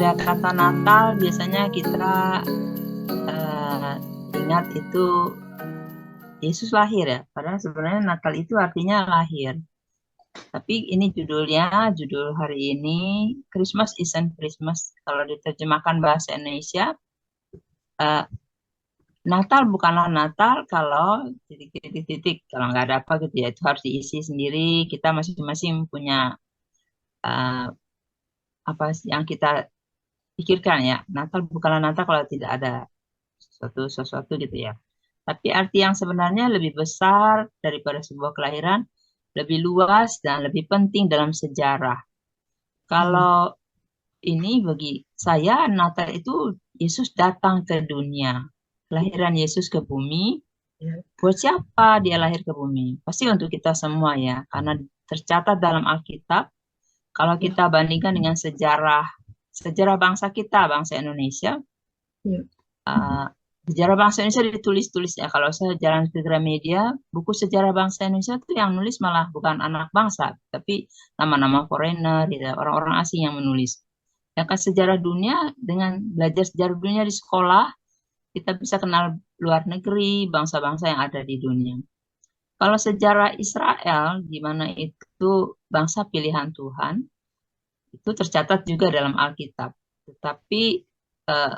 ada kata Natal, biasanya kita ingat itu Yesus lahir ya. Padahal sebenarnya Natal itu artinya lahir. Tapi ini judulnya, judul hari ini, Christmas isn't Christmas. Kalau diterjemahkan bahasa Indonesia, eh, Natal bukanlah Natal kalau titik-titik-titik. Kalau nggak ada apa gitu ya, itu harus diisi sendiri. Kita masing-masing punya eh, apa sih yang kita pikirkan ya. Natal bukanlah Natal kalau tidak ada sesuatu gitu ya. Tapi arti yang sebenarnya lebih besar daripada sebuah kelahiran, lebih luas dan lebih penting dalam sejarah. Kalau ini bagi saya, Natal itu Yesus datang ke dunia. Kelahiran Yesus ke bumi. Buat siapa dia lahir ke bumi? Pasti untuk kita semua ya. Karena tercatat dalam Alkitab, kalau kita bandingkan dengan sejarah bangsa kita, bangsa Indonesia, uh, sejarah bangsa Indonesia ditulis-tulis ya. Kalau saya jalan ke Gramedia, buku sejarah bangsa Indonesia itu yang nulis malah bukan anak bangsa, tapi nama-nama foreigner, gitu, orang-orang asing yang menulis. Sedangkan sejarah dunia, dengan belajar sejarah dunia di sekolah, kita bisa kenal luar negeri, bangsa-bangsa yang ada di dunia. Kalau sejarah Israel, di mana itu bangsa pilihan Tuhan, itu tercatat juga dalam Alkitab. Tetapi eh,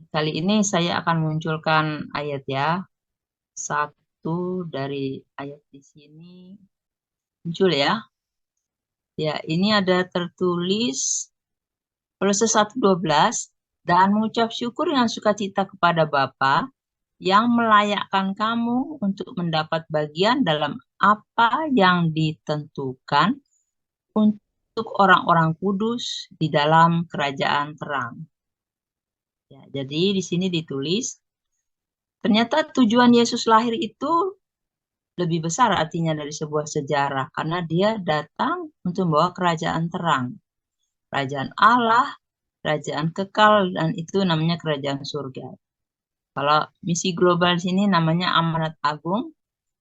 kali ini saya akan munculkan ayat ya. Satu dari ayat di sini muncul ya. Ya, ini ada tertulis Kolose 1:12, dan mengucap syukur dengan sukacita kepada Bapa yang melayakkan kamu untuk mendapat bagian dalam apa yang ditentukan untuk orang-orang kudus di dalam kerajaan terang. Ya, jadi di sini ditulis, ternyata tujuan Yesus lahir itu lebih besar artinya dari sebuah sejarah, karena dia datang untuk membawa kerajaan terang. Kerajaan Allah, kerajaan kekal, dan itu namanya kerajaan surga. Kalau misi global sini namanya amanat agung,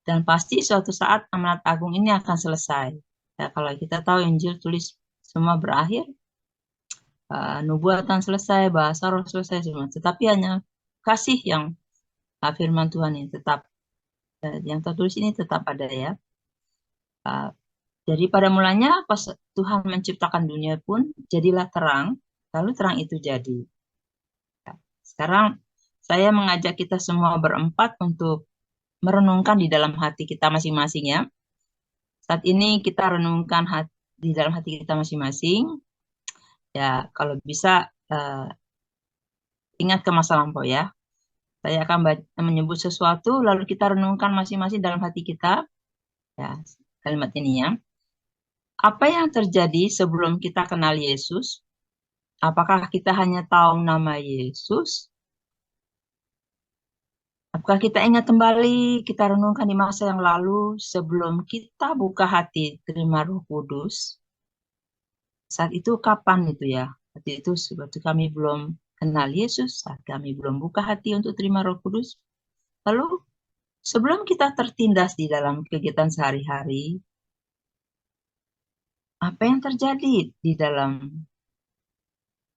dan pasti suatu saat amanat agung ini akan selesai. Ya, kalau kita tahu Injil tulis semua berakhir, nubuatan selesai, bahasa roh selesai semua. Tetapi hanya kasih yang firman Tuhan ini tetap, yang tertulis ini tetap ada ya. Jadi pada mulanya pas Tuhan menciptakan dunia pun jadilah terang, lalu terang itu jadi. Sekarang saya mengajak kita semua berempat untuk merenungkan di dalam hati kita masing-masing ya. Saat ini kita renungkan di dalam hati kita masing-masing. Ya, kalau bisa ingat ke masa lampau ya. Saya akan menyebut sesuatu, lalu kita renungkan masing-masing dalam hati kita. Ya, kalimat ini ya. Apa yang terjadi sebelum kita kenal Yesus? Apakah kita hanya tahu nama Yesus? Apakah kita ingat kembali, kita renungkan di masa yang lalu sebelum kita buka hati terima Roh Kudus? Saat itu kapan itu ya? Waktu itu waktu kami belum kenal Yesus, saat kami belum buka hati untuk terima Roh Kudus. Lalu sebelum kita tertindas di dalam kegiatan sehari-hari, apa yang terjadi di dalam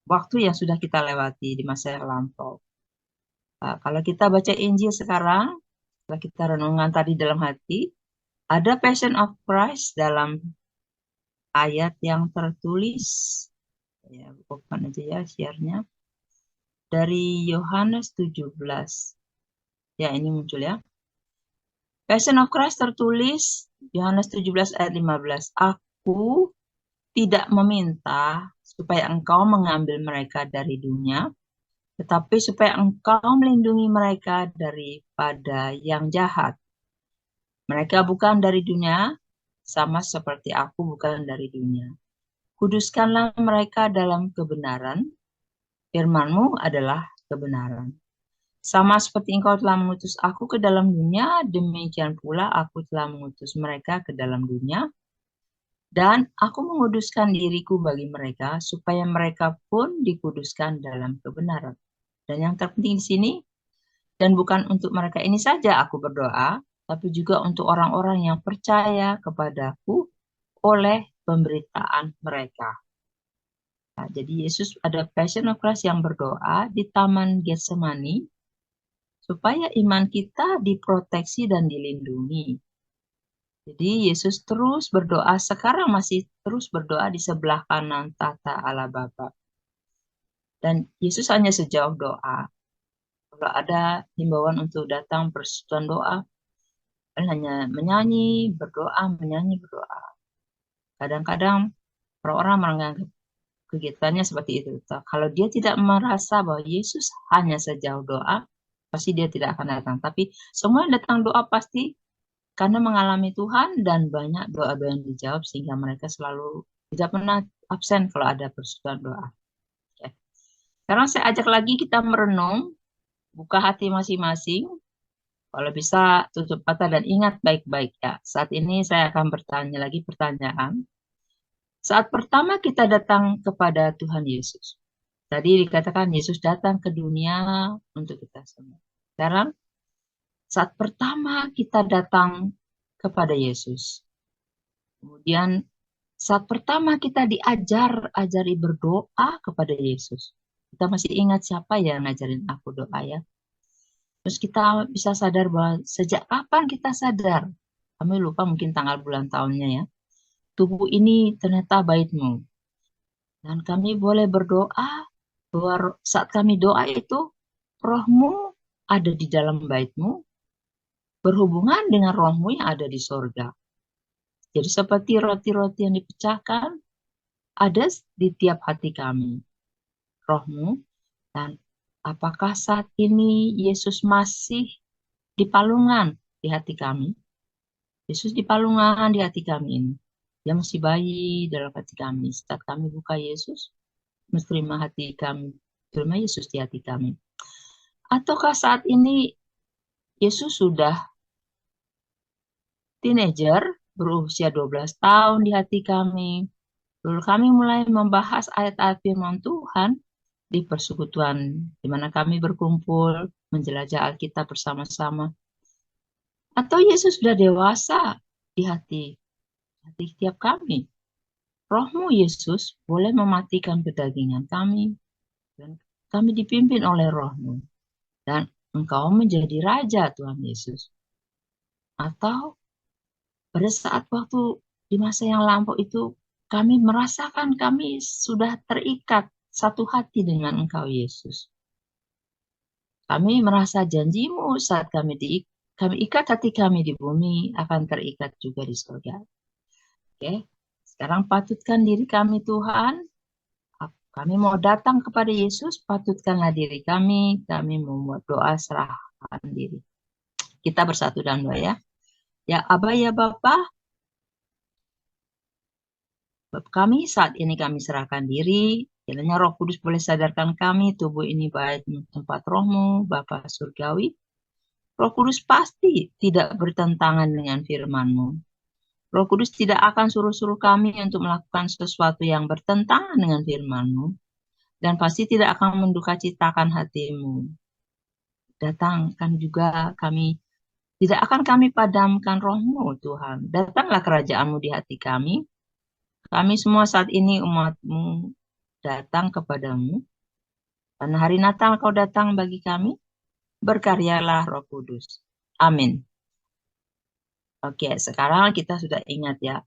waktu yang sudah kita lewati di masa yang lampau? Kalau kita baca Injil sekarang, setelah kita renungan tadi dalam hati, ada Passion of Christ dalam ayat yang tertulis, ya bukan aja ya share-nya, dari Yohanes 17. Ya, ini muncul ya. Passion of Christ tertulis Yohanes 17 ayat 15. Aku tidak meminta supaya engkau mengambil mereka dari dunia, tetapi supaya engkau melindungi mereka daripada yang jahat. Mereka bukan dari dunia, sama seperti aku bukan dari dunia. Kuduskanlah mereka dalam kebenaran, firman-Mu adalah kebenaran. Sama seperti engkau telah mengutus aku ke dalam dunia, demikian pula aku telah mengutus mereka ke dalam dunia. Dan aku menguduskan diriku bagi mereka, supaya mereka pun dikuduskan dalam kebenaran. Dan yang terpenting di sini, dan bukan untuk mereka ini saja aku berdoa, tapi juga untuk orang-orang yang percaya kepadaku oleh pemberitaan mereka. Nah, jadi Yesus ada Passion of Christ yang berdoa di Taman Getsemani supaya iman kita diproteksi dan dilindungi. Jadi Yesus terus berdoa, sekarang masih terus berdoa di sebelah kanan tahta Allah Bapa. Dan Yesus hanya sejauh doa. Kalau ada himbauan untuk datang persekutuan doa, kan hanya menyanyi, berdoa, menyanyi, berdoa. Kadang-kadang orang-orang menganggap kegiatannya seperti itu. Kalau dia tidak merasa bahwa Yesus hanya sejauh doa, pasti dia tidak akan datang. Tapi semua yang datang doa pasti karena mengalami Tuhan dan banyak doa-doa yang dijawab sehingga mereka selalu tidak pernah absen kalau ada persekutuan doa. Oke. Sekarang saya ajak lagi kita merenung, buka hati masing-masing. Kalau bisa tutup mata dan ingat baik-baik ya. Saat ini saya akan bertanya lagi pertanyaan. Saat pertama kita datang kepada Tuhan Yesus. Tadi dikatakan Yesus datang ke dunia untuk kita semua. Sekarang saat pertama kita datang kepada Yesus. Kemudian saat pertama kita ajari berdoa kepada Yesus. Kita masih ingat siapa yang ngajarin aku doa ya. Terus kita bisa sadar bahwa sejak kapan kita sadar. Kami lupa mungkin tanggal bulan tahunnya ya. Tubuh ini ternyata baitmu. Dan kami boleh berdoa bahwa saat kami doa itu rohmu ada di dalam baitmu berhubungan dengan rohmu yang ada di sorga. Jadi seperti roti-roti yang dipecahkan ada di tiap hati kami. Rohmu. Dan apakah saat ini Yesus masih di palungan di hati kami? Yesus di palungan di hati kami ini. Dia masih bayi dalam hati kami. Saat kami buka Yesus, menerima hati kami, terima Yesus di hati kami. Ataukah saat ini Yesus sudah teenager, berusia 12 tahun di hati kami. Lalu kami mulai membahas ayat-ayat firman Tuhan di persekutuan di mana kami berkumpul, menjelajah Alkitab bersama-sama. Atau Yesus sudah dewasa di hati tiap kami. Rohmu Yesus boleh mematikan kedagingan kami. Dan kami dipimpin oleh rohmu. Dan engkau menjadi raja Tuhan Yesus. Atau pada saat waktu di masa yang lampau itu kami merasakan kami sudah terikat satu hati dengan engkau Yesus. Kami merasa janjimu saat kami ikat hati kami di bumi akan terikat juga di surga. Oke, sekarang patutkan diri kami Tuhan. Kami mau datang kepada Yesus, patutkanlah diri kami membuat doa serahkan diri. Kita bersatu dalam doa ya. Ya Aba ya Bapa, kami saat ini kami serahkan diri. Kiranya Roh Kudus boleh sadarkan kami, tubuh ini baik tempat rohmu, Bapa Surgawi. Roh Kudus pasti tidak bertentangan dengan firman-Mu. Roh Kudus tidak akan suruh-suruh kami untuk melakukan sesuatu yang bertentangan dengan firman-Mu. Dan pasti tidak akan mendukacitakan hatimu. Datangkan juga kami, tidak akan kami padamkan rohmu Tuhan. Datanglah kerajaan-Mu di hati kami. Kami semua saat ini umat-Mu datang kepadamu. Karena hari Natal Kau datang bagi kami. Berkaryalah Roh Kudus. Amin. Oke, sekarang kita sudah ingat ya.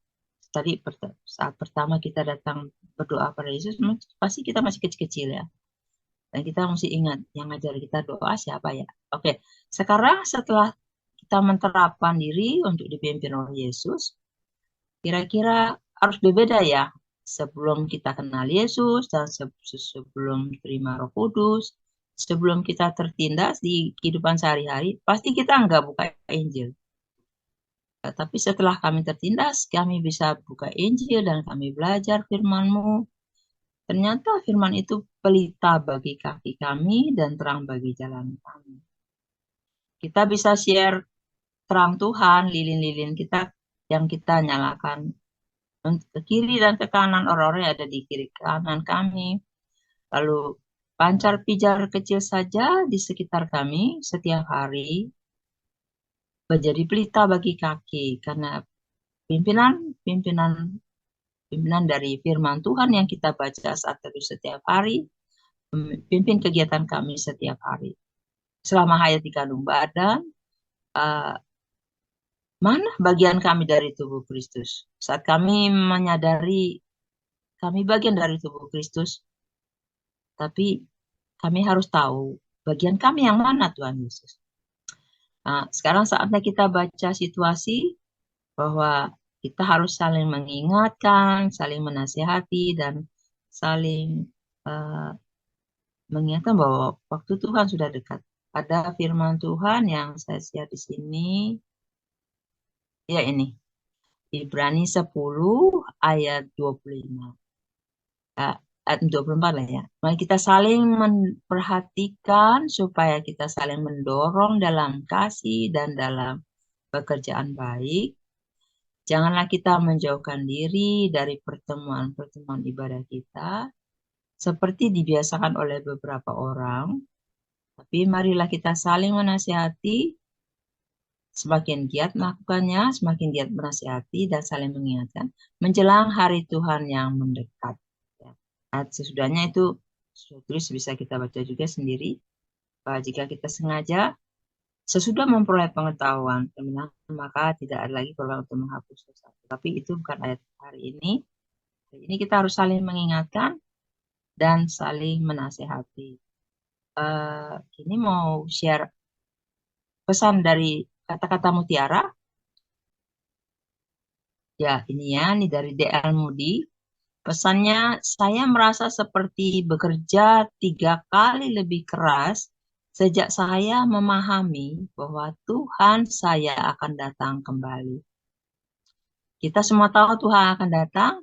Tadi saat pertama kita datang berdoa pada Yesus, pasti kita masih kecil-kecil ya. Dan kita mesti ingat, yang ngajar kita doa siapa ya. Oke, sekarang setelah kita menerapkan diri untuk dipimpin oleh Yesus, kira-kira harus berbeda ya. Sebelum kita kenal Yesus dan sebelum terima Roh Kudus, sebelum kita tertindas di kehidupan sehari-hari, pasti kita nggak buka Injil. Tapi setelah kami tertindas, kami bisa buka Injil dan kami belajar firman-Mu. Ternyata firman itu pelita bagi kaki kami dan terang bagi jalan kami. Kita bisa share terang Tuhan, lilin-lilin kita yang kita nyalakan ke kiri dan ke kanan, orang-orang yang ada di kiri kanan kami. Lalu pancar pijar kecil saja di sekitar kami setiap hari menjadi pelita bagi kaki, karena pimpinan pimpinan dari firman Tuhan yang kita baca saat teduh setiap hari, pimpin kegiatan kami setiap hari. Selama hayat di kandung badan, mana bagian kami dari tubuh Kristus? Saat kami menyadari kami bagian dari tubuh Kristus, tapi kami harus tahu bagian kami yang mana, Tuhan Yesus. Nah, sekarang saatnya kita baca situasi bahwa kita harus saling mengingatkan, saling menasihati, dan saling mengingatkan bahwa waktu Tuhan sudah dekat. Ada firman Tuhan yang saya share di sini. Ya ini. Ibrani 10 ayat 25. Ayat 24 lah ya. Mari kita saling memperhatikan supaya kita saling mendorong dalam kasih dan dalam pekerjaan baik. Janganlah kita menjauhkan diri dari pertemuan-pertemuan ibadah kita seperti dibiasakan oleh beberapa orang. Tapi marilah kita saling menasihati, semakin giat melakukannya, semakin giat menasihati dan saling mengingatkan menjelang hari Tuhan yang mendekat. Sesudahnya itu terus bisa kita baca juga sendiri. Jika kita sengaja sesudah memperoleh pengetahuan kebenaran, maka tidak ada lagi perlu untuk menghapus dosa. Tapi itu bukan ayat hari ini. Hari ini kita harus saling mengingatkan dan saling menasehati. Ini mau share pesan dari kata-kata mutiara. Ya, ini dari D.L. Moody. Pesannya, saya merasa seperti bekerja 3 kali lebih keras sejak saya memahami bahwa Tuhan saya akan datang kembali. Kita semua tahu Tuhan akan datang,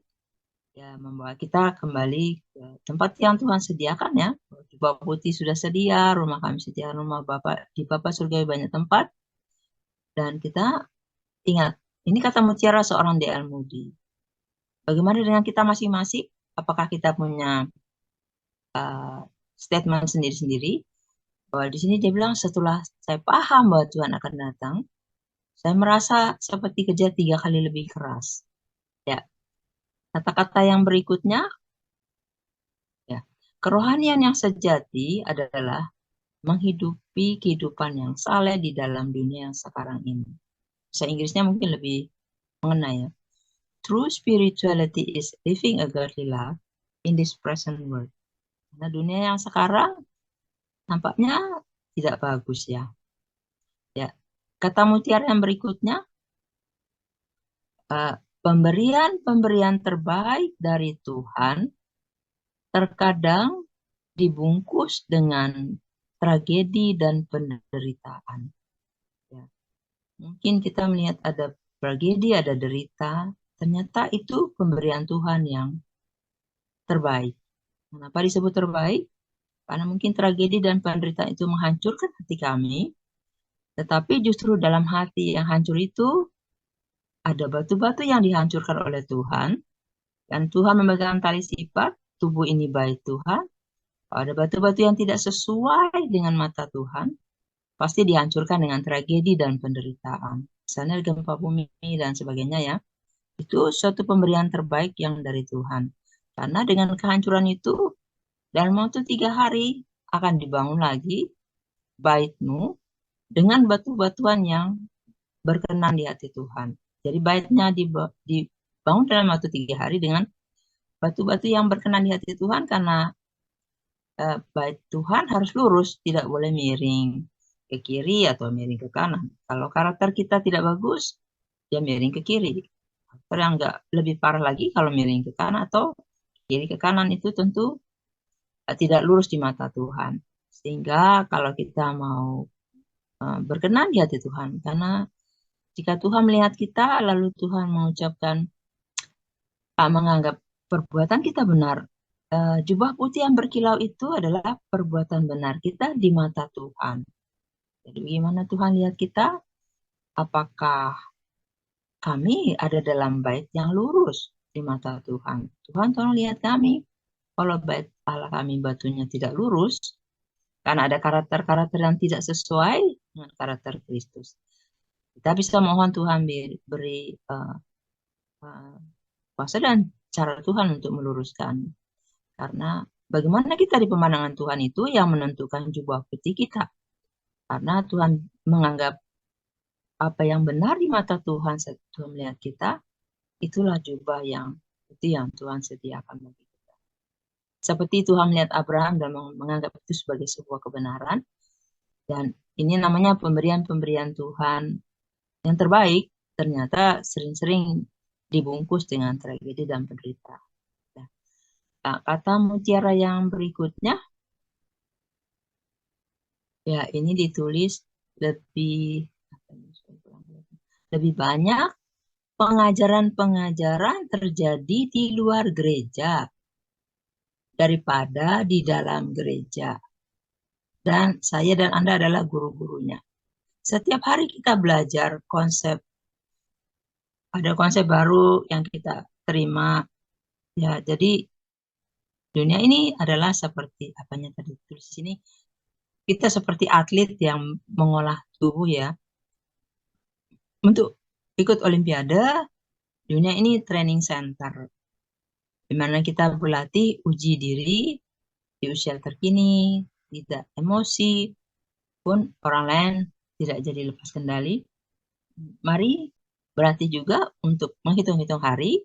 ya membawa kita kembali ke tempat yang Tuhan sediakan ya. Di Bawah Putih sudah sedia, rumah kami sedia, rumah Bapak di Bapak surgawi banyak tempat. Dan kita ingat, ini kata mutiara seorang D.L. Moody. Bagaimana dengan kita masing-masing? Apakah kita punya statement sendiri-sendiri? Bahwa di sini dia bilang setelah saya paham bahwa Tuhan akan datang, saya merasa seperti kerja 3 kali lebih keras. Ya, kata-kata yang berikutnya, ya, kerohanian yang sejati adalah menghidupi kehidupan yang saleh di dalam dunia yang sekarang ini. Bahasa Inggrisnya mungkin lebih mengena ya. True spirituality is living a godly life in this present world. Karena dunia yang sekarang nampaknya tidak bagus ya. Ya, kata mutiara yang berikutnya, pemberian-pemberian terbaik dari Tuhan terkadang dibungkus dengan tragedi dan penderitaan. Ya. Mungkin kita melihat ada tragedi, ada derita, ternyata itu pemberian Tuhan yang terbaik. Kenapa disebut terbaik? Karena mungkin tragedi dan penderitaan itu menghancurkan hati kami, tetapi justru dalam hati yang hancur itu ada batu-batu yang dihancurkan oleh Tuhan, dan Tuhan memegang tali sifat, tubuh ini baik Tuhan. Kalau ada batu-batu yang tidak sesuai dengan mata Tuhan, pasti dihancurkan dengan tragedi dan penderitaan. Misalnya gempa bumi dan sebagainya ya. Itu suatu pemberian terbaik yang dari Tuhan. Karena dengan kehancuran itu, dalam waktu 3 hari akan dibangun lagi baitmu dengan batu-batuan yang berkenan di hati Tuhan. Jadi baitnya dibangun dalam waktu 3 hari dengan batu-batu yang berkenan di hati Tuhan, karena bait Tuhan harus lurus, tidak boleh miring ke kiri atau miring ke kanan. Kalau karakter kita tidak bagus, dia miring ke kiri. Karakter yang enggak lebih parah lagi kalau miring ke kanan atau kiri ke kanan, itu tentu tidak lurus di mata Tuhan. Sehingga kalau kita mau berkenan di hati Tuhan, karena jika Tuhan melihat kita lalu Tuhan mengucapkan menganggap perbuatan kita benar, jubah putih yang berkilau itu adalah perbuatan benar kita di mata Tuhan. Jadi bagaimana Tuhan lihat kita? Apakah kami ada dalam bait yang lurus di mata Tuhan? Tuhan tolong lihat kami. Kalau bait Allah kami batunya tidak lurus, karena ada karakter-karakter yang tidak sesuai dengan karakter Kristus, kita bisa mohon Tuhan beri kuasa dan cara Tuhan untuk meluruskan. Karena bagaimana kita di pemandangan Tuhan itu yang menentukan jubah putih kita. Karena Tuhan menganggap apa yang benar di mata Tuhan saat Tuhan melihat kita, itulah jubah yang putih yang Tuhan sediakan bagi kita. Seperti Tuhan melihat Abraham dan menganggap itu sebagai sebuah kebenaran. Dan ini namanya pemberian-pemberian Tuhan yang terbaik, ternyata sering-sering dibungkus dengan tragedi dan penderitaan. Nah, kata mutiara yang berikutnya, ya ini ditulis lebih lebih banyak pengajaran-pengajaran terjadi di luar gereja daripada di dalam gereja. Dan saya dan Anda adalah guru-gurunya. Setiap hari kita belajar ada konsep baru yang kita terima. Ya, jadi dunia ini adalah seperti apanya tadi tulis di sini. Kita seperti atlet yang mengolah tubuh ya. Untuk ikut olimpiade, dunia ini training center. Di mana kita berlatih uji diri di usia terkini, tidak emosi, pun orang lain tidak jadi lepas kendali. Mari berlatih juga untuk menghitung-hitung hari,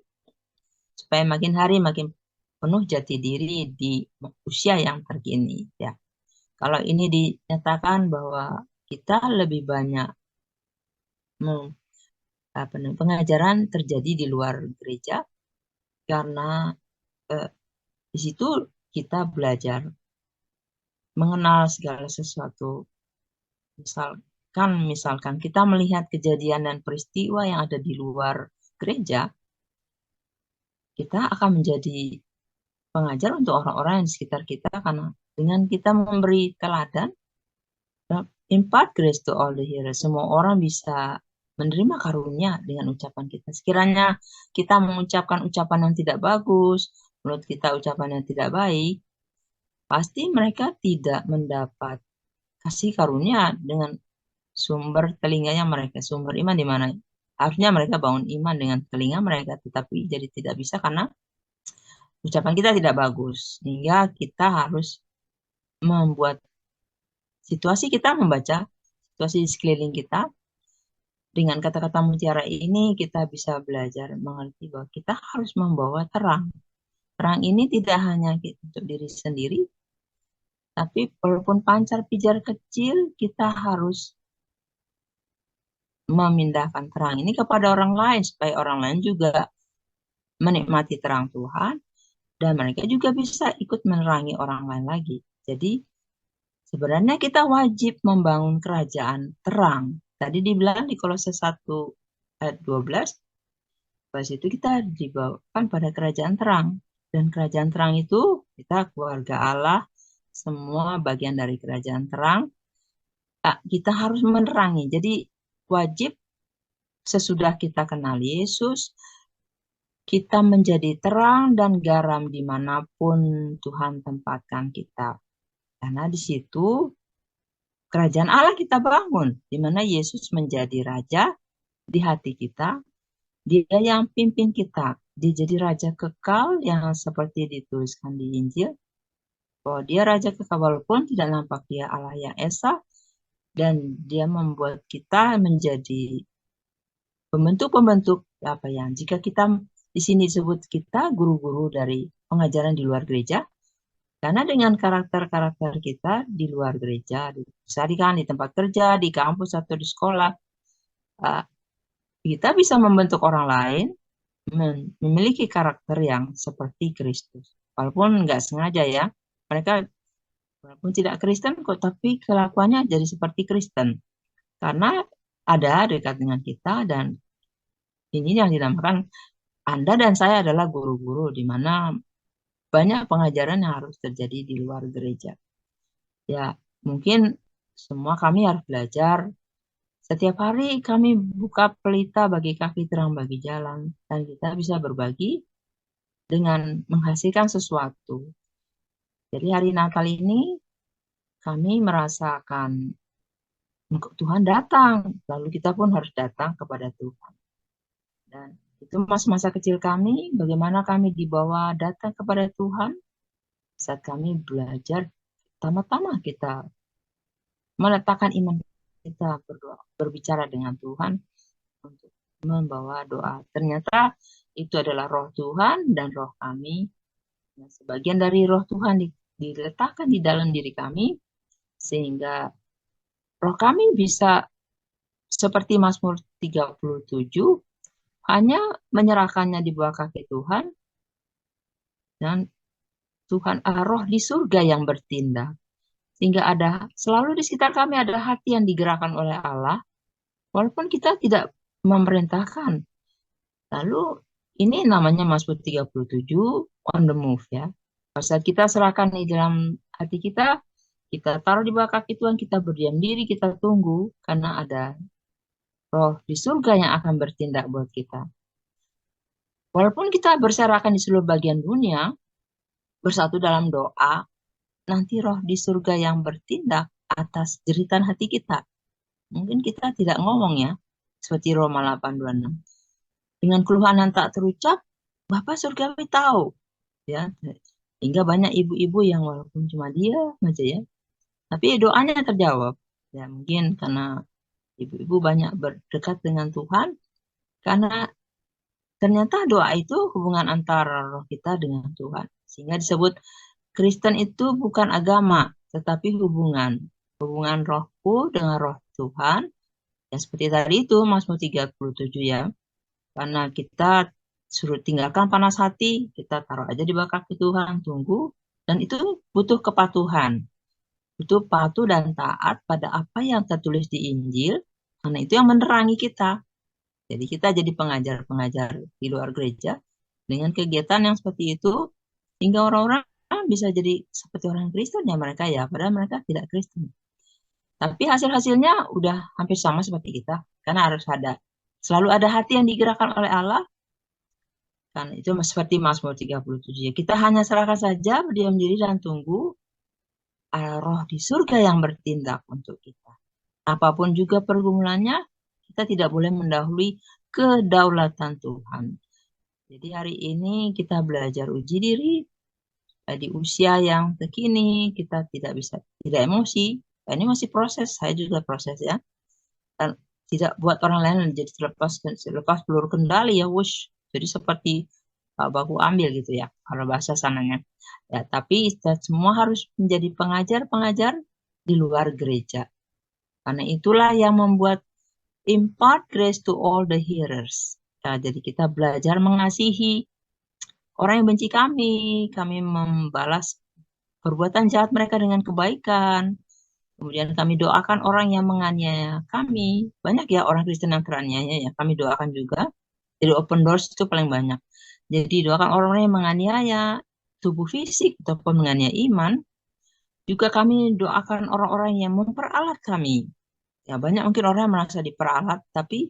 supaya makin hari makin penuh jati diri di usia yang terkini. Ya, kalau ini dinyatakan bahwa kita lebih banyak pengajaran terjadi di luar gereja, karena di situ kita belajar mengenal segala sesuatu. Misalkan kita melihat kejadian dan peristiwa yang ada di luar gereja, kita akan menjadi pengajar untuk orang-orang yang di sekitar kita, karena dengan kita memberi teladan, impart grace to all the hearers, semua orang bisa menerima karunia dengan ucapan kita. Sekiranya kita mengucapkan ucapan yang tidak bagus, menurut kita ucapan yang tidak baik, pasti mereka tidak mendapat kasih karunia dengan sumber telinganya mereka, sumber iman di mana harusnya mereka bangun iman dengan telinga mereka, tetapi jadi tidak bisa karena ucapan kita tidak bagus. Sehingga kita harus membuat situasi kita, membaca situasi di sekeliling kita. Dengan kata-kata mutiara ini kita bisa belajar mengerti bahwa kita harus membawa terang. Terang ini tidak hanya untuk diri sendiri, tapi walaupun pancar pijar kecil, kita harus memindahkan terang ini kepada orang lain, supaya orang lain juga menikmati terang Tuhan, dan mereka juga bisa ikut menerangi orang lain lagi. Jadi, sebenarnya kita wajib membangun kerajaan terang. Tadi dibilang di Kolose 1 ayat 12, pas itu kita dibawakan pada kerajaan terang. Dan kerajaan terang itu, kita keluarga Allah, semua bagian dari kerajaan terang, kita harus menerangi. Jadi, wajib sesudah kita kenal Yesus, kita menjadi terang dan garam dimanapun Tuhan tempatkan kita. Karena di situ kerajaan Allah kita bangun, di mana Yesus menjadi raja di hati kita. Dia yang pimpin kita. Dia jadi raja kekal yang seperti dituliskan di Injil. Bahwa dia raja kekal walaupun tidak nampak dia Allah yang esa. Dan dia membuat kita menjadi pembentuk-pembentuk apa yang jika kita di sini disebut kita guru-guru dari pengajaran di luar gereja, karena dengan karakter-karakter kita di luar gereja, disarikan di tempat kerja, di kampus atau di sekolah, kita bisa membentuk orang lain memiliki karakter yang seperti Kristus. Walaupun nggak sengaja ya, mereka walaupun tidak Kristen kok, tapi kelakuannya jadi seperti Kristen. Karena ada dekat dengan kita, dan ini yang dinamakan Anda dan saya adalah guru-guru, di mana banyak pengajaran yang harus terjadi di luar gereja. Ya, mungkin semua kami harus belajar. Setiap hari kami buka pelita bagi kaki, terang bagi jalan, dan kita bisa berbagi dengan menghasilkan sesuatu. Jadi hari Natal ini kami merasakan Tuhan datang, lalu kita pun harus datang kepada Tuhan. Dan Itu masa-masa kecil kami, bagaimana kami dibawa datang kepada Tuhan saat kami belajar. Pertama-tama kita meletakkan iman kita, berdoa, berbicara dengan Tuhan untuk membawa doa. Ternyata itu adalah roh Tuhan dan roh kami. Nah, sebagian dari roh Tuhan diletakkan di dalam diri kami, sehingga roh kami bisa seperti Mazmur 37, hanya menyerahkannya di bawah kaki Tuhan, dan Tuhan roh di surga yang bertindak. Sehingga selalu di sekitar kami ada hati yang digerakkan oleh Allah, walaupun kita tidak memerintahkan. Lalu ini namanya Mazmur 37 on the move ya. Saat kita serahkan di dalam hati kita taruh di bawah kaki Tuhan, kita berdiam diri, kita tunggu, karena ada roh di surga yang akan bertindak buat kita. Walaupun kita berserakan di seluruh bagian dunia, bersatu dalam doa, nanti roh di surga yang bertindak atas jeritan hati kita. Mungkin kita tidak ngomong ya, seperti Roma 8:26. Dengan keluhan yang tak terucap, Bapa Surgawi tahu. Ya, hingga banyak ibu-ibu yang walaupun cuma diam aja ya, tapi doanya terjawab. Ya, mungkin karena ibu-ibu banyak berdekat dengan Tuhan, karena ternyata doa itu hubungan antara roh kita dengan Tuhan. Sehingga disebut Kristen itu bukan agama, tetapi hubungan. Hubungan rohku dengan roh Tuhan. Ya seperti tadi itu, Mazmur 37 ya. Karena kita suruh tinggalkan panas hati, kita taruh aja di bawah kaki Tuhan, tunggu. Dan itu butuh kepatuhan. Butuh patuh dan taat pada apa yang tertulis di Injil, karena itu yang menerangi kita. Jadi kita jadi pengajar-pengajar di luar gereja dengan kegiatan yang seperti itu, hingga orang-orang bisa jadi seperti orang Kristen ya mereka ya, padahal mereka tidak Kristen. Tapi hasil-hasilnya udah hampir sama seperti kita, karena harus selalu ada hati yang digerakkan oleh Allah. Kan itu seperti Mazmur 37 ya. Kita hanya serahkan saja, berdiam diri dan tunggu roh di surga yang bertindak untuk kita. Apapun juga pergumulannya, kita tidak boleh mendahului kedaulatan Tuhan. Jadi hari ini kita belajar uji diri. Di usia yang terkini, kita tidak emosi. Ini masih proses, saya juga proses ya. Dan tidak buat orang lain jadi terlepas peluru kendali ya, wush. Jadi seperti baku ambil gitu ya, kalau bahasa sananya. Ya, tapi kita semua harus menjadi pengajar-pengajar di luar gereja. Karena itulah yang membuat impart grace to all the hearers. Nah, jadi kita belajar mengasihi orang yang benci kami membalas perbuatan jahat mereka dengan kebaikan. Kemudian kami doakan orang yang menganiaya kami. Banyak ya orang Kristen yang teraniaya ya, kami doakan juga. Jadi open doors itu paling banyak. Jadi doakan orang-orang yang menganiaya tubuh fisik ataupun menganiaya iman. Juga kami doakan orang-orang yang memperalat kami. Ya banyak mungkin orang yang merasa diperalat, tapi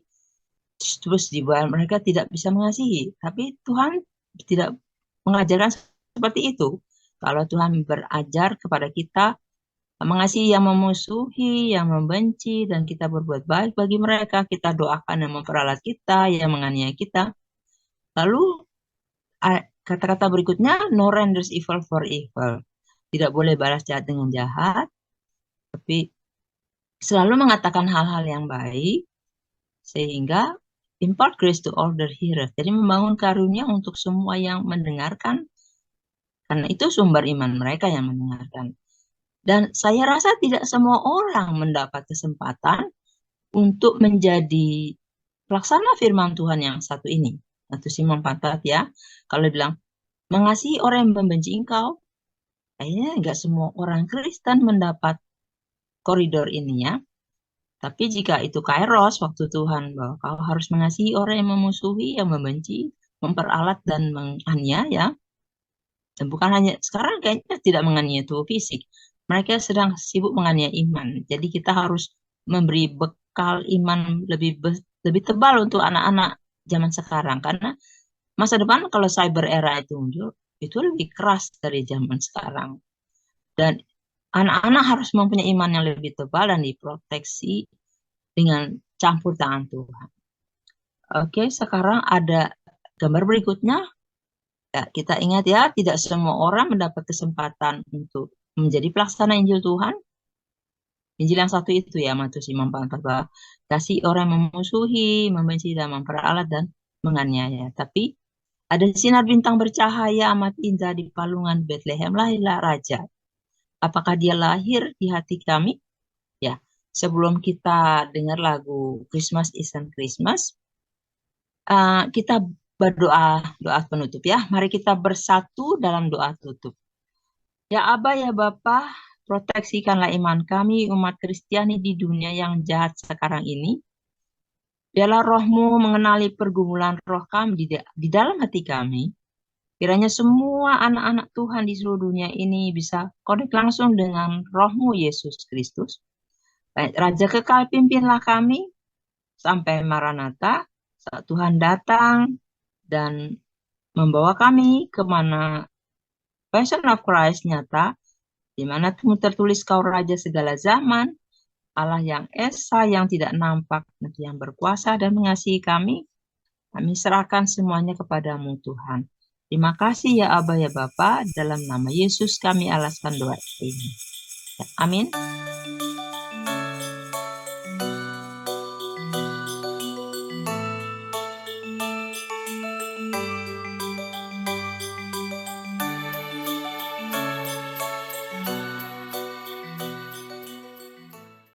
terus mereka tidak bisa mengasihi. Tapi Tuhan tidak mengajarkan seperti itu. Kalau Tuhan berajar kepada kita mengasihi yang memusuhi, yang membenci, dan kita berbuat baik bagi mereka, kita doakan yang memperalat kita, yang menganiaya kita. Lalu kata-kata berikutnya, no renders evil for evil. Tidak boleh balas jahat dengan jahat, tapi selalu mengatakan hal-hal yang baik, sehingga impart grace to all the hearers. Jadi membangun karunia untuk semua yang mendengarkan, karena itu sumber iman mereka yang mendengarkan. Dan saya rasa tidak semua orang mendapat kesempatan untuk menjadi pelaksana firman Tuhan yang satu ini. Atau Simon Patat ya, kalau bilang, mengasihi orang yang membenci engkau, kayaknya nggak semua orang Kristen mendapat koridor ini ya. Tapi jika itu kairos, waktu Tuhan bahwa kau harus mengasihi orang yang memusuhi, yang membenci, memperalat dan menganiaya. Dan bukan hanya sekarang kayaknya tidak menganiaya tubuh fisik. Mereka sedang sibuk menganiaya iman. Jadi kita harus memberi bekal iman lebih tebal untuk anak-anak zaman sekarang. Karena masa depan kalau cyber era itu muncul, itu lebih keras dari zaman sekarang. Dan anak-anak harus mempunyai iman yang lebih tebal dan diproteksi dengan campur tangan Tuhan. Oke, sekarang ada Gambar berikutnya, ya, kita ingat ya, tidak semua orang mendapat kesempatan untuk menjadi pelaksana Injil Tuhan. Injil yang satu itu ya, Matius 5:44, bahwa kasih orang memusuhi, membenci dan memperalat dan menganiaya. Tapi ada sinar bintang bercahaya amat indah di palungan Bethlehem, lahirlah Raja. Apakah dia lahir di hati kami? Ya, sebelum kita dengar lagu Christmas Isn't Christmas, kita berdoa, doa penutup ya. Mari kita bersatu dalam doa tutup. Ya Aba, ya Bapa, proteksikanlah iman kami, umat Kristiani di dunia yang jahat sekarang ini. Biarlah roh-Mu mengenali pergumulan roh kami di dalam hati kami. Kiranya semua anak-anak Tuhan di seluruh dunia ini bisa konek langsung dengan roh-Mu Yesus Kristus. Baik, Raja kekal, pimpinlah kami sampai Maranatha, saat Tuhan datang dan membawa kami kemana Passion of Christ nyata, di mana tertulis Kau Raja segala zaman, Allah yang esa, yang tidak nampak, yang berkuasa dan mengasihi kami. Kami serahkan semuanya kepadamu Tuhan. Terima kasih ya Aba ya Bapa, dalam nama Yesus kami alaskan doa ini. Amin.